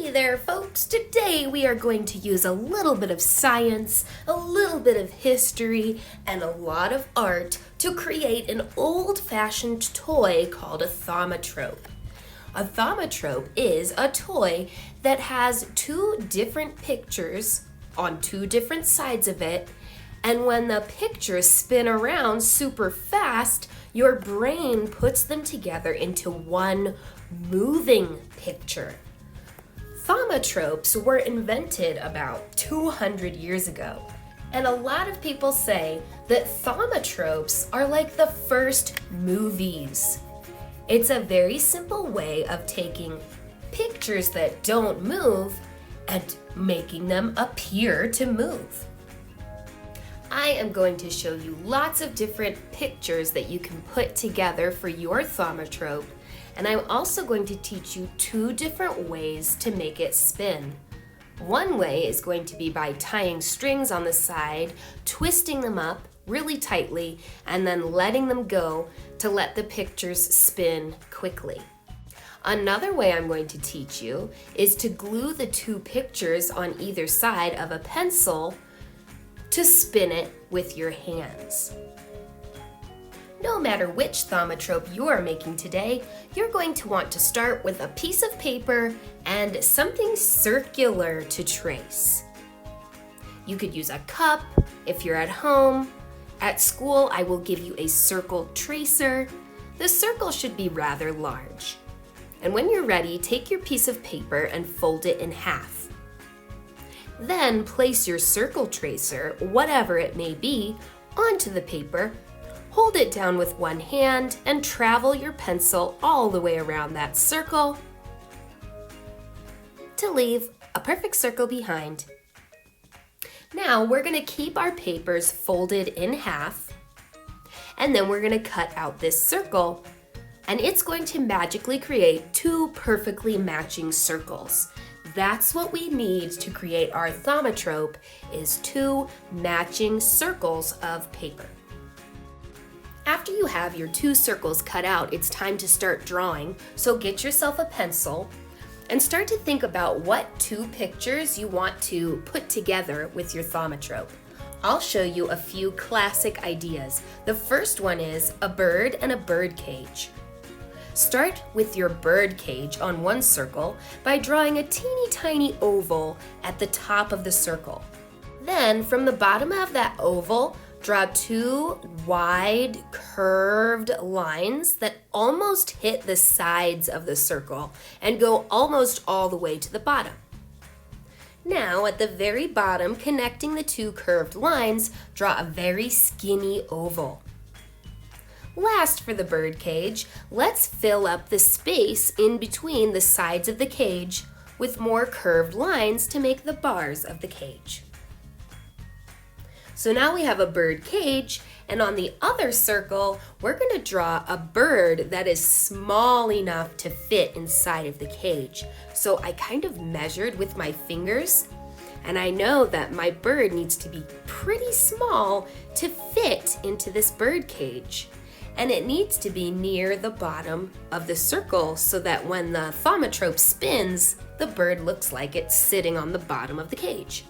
Hey there, folks! Today we are going to use a little bit of science, a little bit of history, and a lot of art to create an old-fashioned toy called a thaumatrope. A thaumatrope is a toy that has two different pictures on two different sides of it, and when the pictures spin around super fast, your brain puts them together into one moving picture. Thaumatropes were invented about 200 years ago, and a lot of people say that thaumatropes are like the first movies. It's a very simple way of taking pictures that don't move and making them appear to move. I am going to show you lots of different pictures that you can put together for your thaumatrope, and I'm also going to teach you two different ways to make it spin. One way is going to be by tying strings on the side, twisting them up really tightly, and then letting them go to let the pictures spin quickly. Another way I'm going to teach you is to glue the two pictures on either side of a pencil to spin it with your hands. No matter which thaumatrope you are making today, you're going to want to start with a piece of paper and something circular to trace. You could use a cup if you're at home. At school, I will give you a circle tracer. The circle should be rather large. And when you're ready, take your piece of paper and fold it in half. Then place your circle tracer, whatever it may be, onto the paper. Hold it down with one hand and travel your pencil all the way around that circle to leave a perfect circle behind. Now we're going to keep our papers folded in half, and then we're going to cut out this circle, and it's going to magically create two perfectly matching circles. That's what we need to create our thaumatrope, is two matching circles of paper. After you have your two circles cut out, it's time to start drawing. So get yourself a pencil and start to think about what two pictures you want to put together with your thaumatrope. I'll show you a few classic ideas. The first one is a bird and a bird cage. Start with your bird cage on one circle by drawing a teeny tiny oval at the top of the circle. Then from the bottom of that oval, draw two wide curved lines that almost hit the sides of the circle and go almost all the way to the bottom. Now at the very bottom, connecting the two curved lines, draw a very skinny oval. Last, for the bird cage, let's fill up the space in between the sides of the cage with more curved lines to make the bars of the cage. So now we have a bird cage, and on the other circle, we're going to draw a bird that is small enough to fit inside of the cage. So I kind of measured with my fingers, and I know that my bird needs to be pretty small to fit into this bird cage. And it needs to be near the bottom of the circle so that when the thaumatrope spins, the bird looks like it's sitting on the bottom of the cage.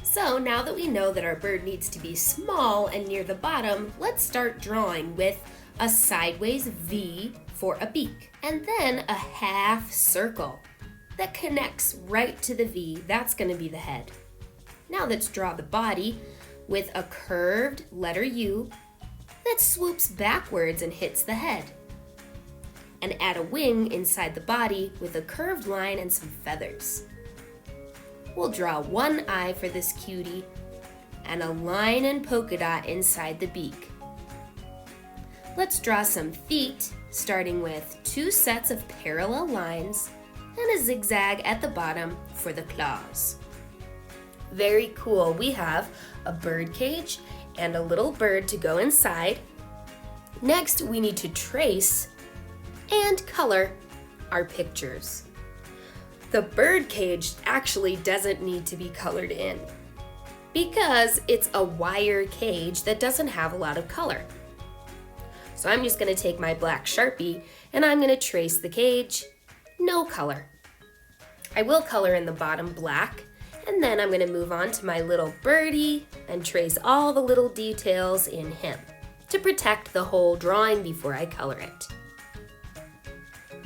So now that we know that our bird needs to be small and near the bottom, let's start drawing with a sideways V for a beak, and then a half circle that connects right to the V. That's going to be the head. Now let's draw the body with a curved letter U that swoops backwards and hits the head. And add a wing inside the body with a curved line and some feathers. We'll draw one eye for this cutie and a line and polka dot inside the beak. Let's draw some feet, starting with two sets of parallel lines and a zigzag at the bottom for the claws. Very cool. We have a bird cage and a little bird to go inside. Next, we need to trace and color our pictures. The bird cage actually doesn't need to be colored in because it's a wire cage that doesn't have a lot of color. So I'm just going to take my black Sharpie and I'm going to trace the cage, no color. I will color in the bottom black, and then I'm going to move on to my little birdie and trace all the little details in him to protect the whole drawing before I color it.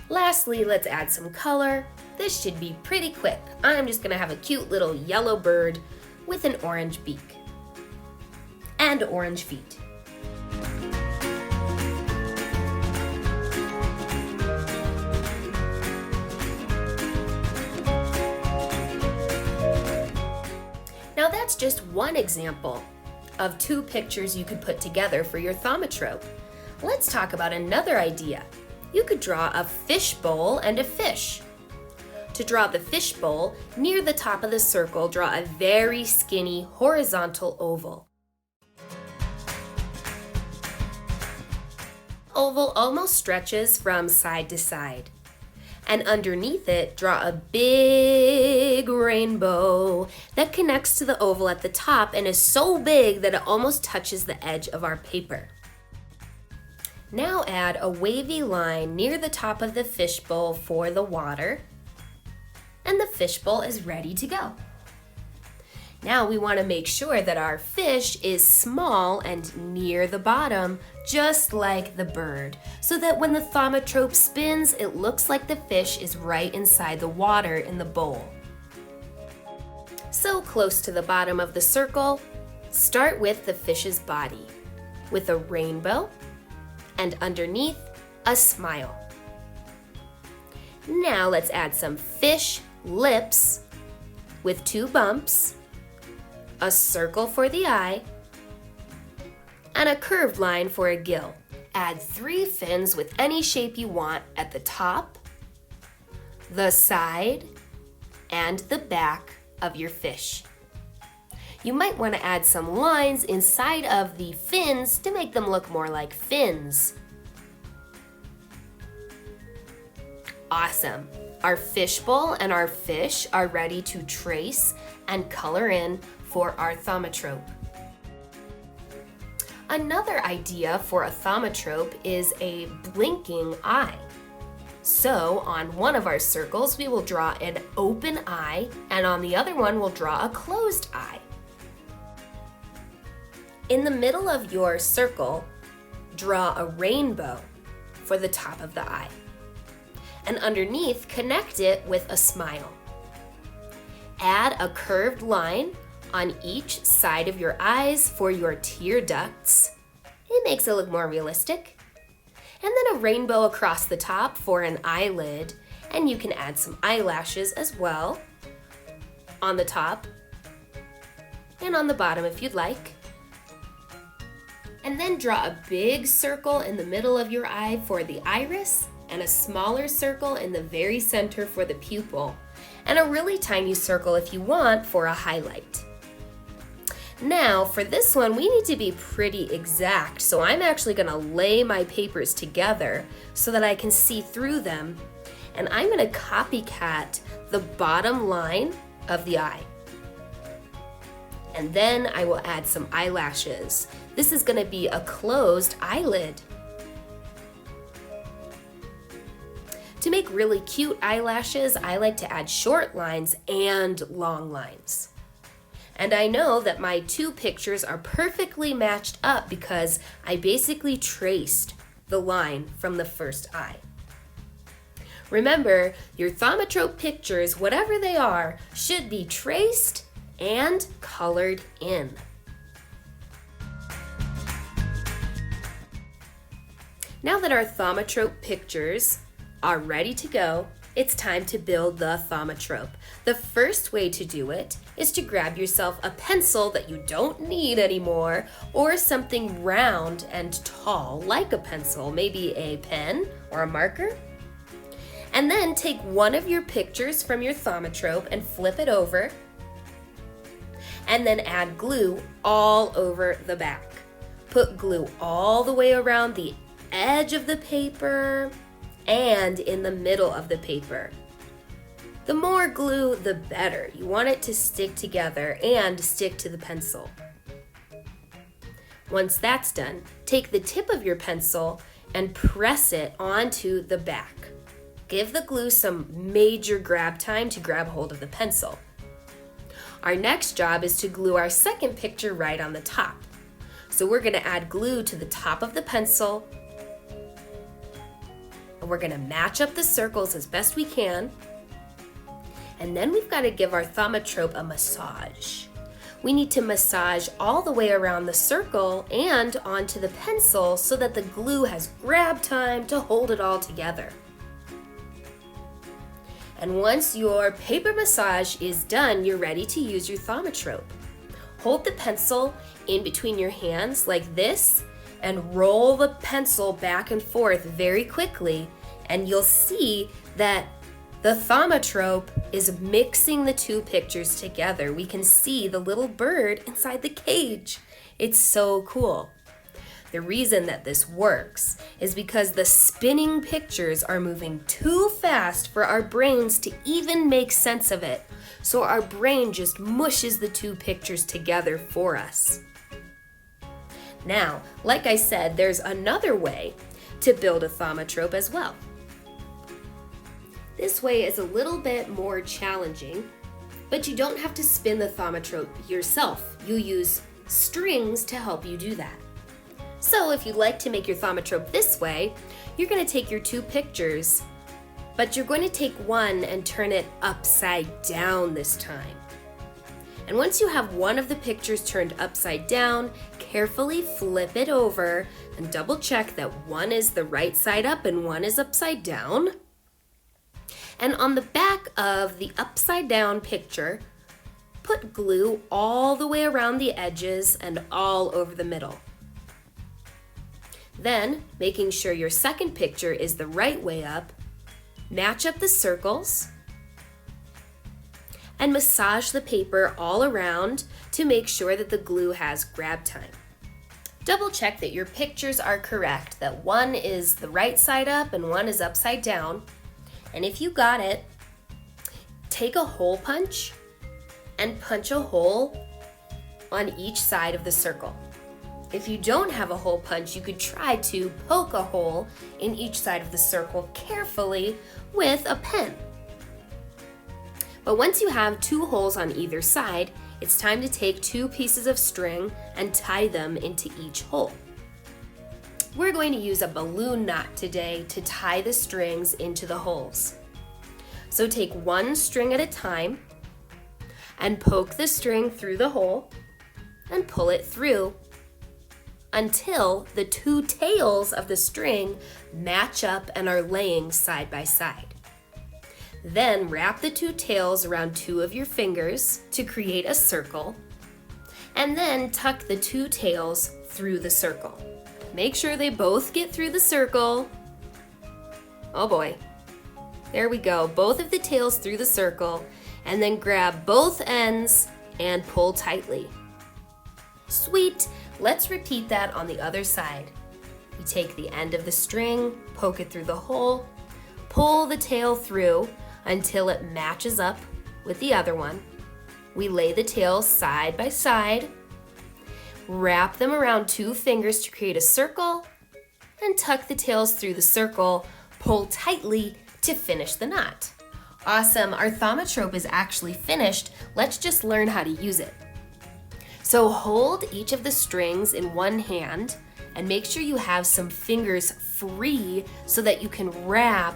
Lastly, let's add some color. This should be pretty quick. I'm just going to have a cute little yellow bird with an orange beak and orange feet. Now that's just one example of 2 pictures you could put together for your thaumatrope. Let's talk about another idea. You could draw a fishbowl and a fish. To draw the fishbowl, near the top of the circle, draw a very skinny horizontal oval. Oval almost stretches from side to side. And underneath it, draw a big rainbow that connects to the oval at the top and is so big that it almost touches the edge of our paper. Now add a wavy line near the top of the fishbowl for the water, and the fishbowl is ready to go. Now we want to make sure that our fish is small and near the bottom, just like the bird, so that when the thaumatrope spins, it looks like the fish is right inside the water in the bowl. So close to the bottom of the circle, start with the fish's body, with a rainbow, and underneath, a smile. Now let's add some fish lips with 2 bumps, a circle for the eye, and a curved line for a gill. Add 3 fins with any shape you want at the top, the side, and the back of your fish. You might want to add some lines inside of the fins to make them look more like fins. Awesome! Our fishbowl and our fish are ready to trace and color in for our thaumatrope. Another idea for a thaumatrope is a blinking eye. So on one of our circles, we will draw an open eye, and on the other one, we'll draw a closed eye. In the middle of your circle, draw a rainbow for the top of the eye. And underneath, connect it with a smile. Add a curved line on each side of your eyes for your tear ducts. It makes it look more realistic. And then a rainbow across the top for an eyelid, and you can add some eyelashes as well on the top and on the bottom if you'd like. And then draw a big circle in the middle of your eye for the iris, and a smaller circle in the very center for the pupil, and a really tiny circle if you want for a highlight. Now for this one, we need to be pretty exact, so I'm actually going to lay my papers together so that I can see through them, and I'm going to copycat the bottom line of the eye. And then I will add some eyelashes. This is going to be a closed eyelid. To make really cute eyelashes, I like to add short lines and long lines. And I know that my 2 pictures are perfectly matched up because I basically traced the line from the first eye. Remember, your thaumatrope pictures, whatever they are, should be traced and colored in. Now that our thaumatrope pictures are ready to go, it's time to build the thaumatrope. The first way to do it is to grab yourself a pencil that you don't need anymore, or something round and tall like a pencil, maybe a pen or a marker. And then take one of your pictures from your thaumatrope and flip it over, and then add glue all over the back. Put glue all the way around the edge of the paper and in the middle of the paper. The more glue, the better. You want it to stick together and stick to the pencil. Once that's done, take the tip of your pencil and press it onto the back. Give the glue some major grab time to grab hold of the pencil. Our next job is to glue our second picture right on the top. So we're going to add glue to the top of the pencil. And we're going to match up the circles as best we can. And then we've got to give our thaumatrope a massage. We need to massage all the way around the circle and onto the pencil so that the glue has grab time to hold it all together. And once your paper massage is done, you're ready to use your thaumatrope. Hold the pencil in between your hands like this and roll the pencil back and forth very quickly, and you'll see that the thaumatrope is mixing the two pictures together. We can see the little bird inside the cage. It's so cool. The reason that this works is because the spinning pictures are moving too fast for our brains to even make sense of it. So our brain just mushes the two pictures together for us. Now, like I said, there's another way to build a thaumatrope as well. This way is a little bit more challenging, but you don't have to spin the thaumatrope yourself. You use strings to help you do that. So if you'd like to make your thaumatrope this way, you're going to take your two pictures, but you're going to take one and turn it upside down this time. And once you have one of the pictures turned upside down, carefully flip it over and double check that one is the right side up and one is upside down. And on the back of the upside down picture, put glue all the way around the edges and all over the middle. Then, making sure your second picture is the right way up, match up the circles and massage the paper all around to make sure that the glue has grab time. Double check that your pictures are correct, that one is the right side up and one is upside down. And if you got it, take a hole punch and punch a hole on each side of the circle. If you don't have a hole punch, you could try to poke a hole in each side of the circle carefully with a pen. But once you have two holes on either side, it's time to take two pieces of string and tie them into each hole. We're going to use a balloon knot today to tie the strings into the holes. So take one string at a time and poke the string through the hole and pull it through until the two tails of the string match up and are laying side by side. Then wrap the two tails around two of your fingers to create a circle, and then tuck the two tails through the circle. Make sure they both get through the circle. Oh boy. There we go. Both of the tails through the circle, and then grab both ends and pull tightly. Sweet. Let's repeat that on the other side. We take the end of the string, poke it through the hole, pull the tail through until it matches up with the other one. We lay the tails side by side, wrap them around two fingers to create a circle, and tuck the tails through the circle, pull tightly to finish the knot. Awesome, our thaumatrope is actually finished. Let's just learn how to use it. So hold each of the strings in one hand and make sure you have some fingers free so that you can wrap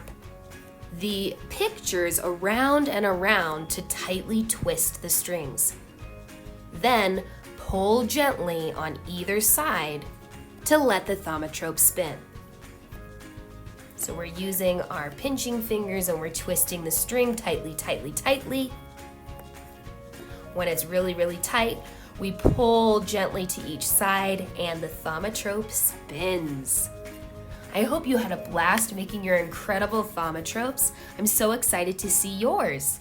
the pictures around and around to tightly twist the strings. Then pull gently on either side to let the thaumatrope spin. So we're using our pinching fingers and we're twisting the string tightly, tightly, tightly. When it's really, really tight, we pull gently to each side and the thaumatrope spins. I hope you had a blast making your incredible thaumatropes. I'm so excited to see yours.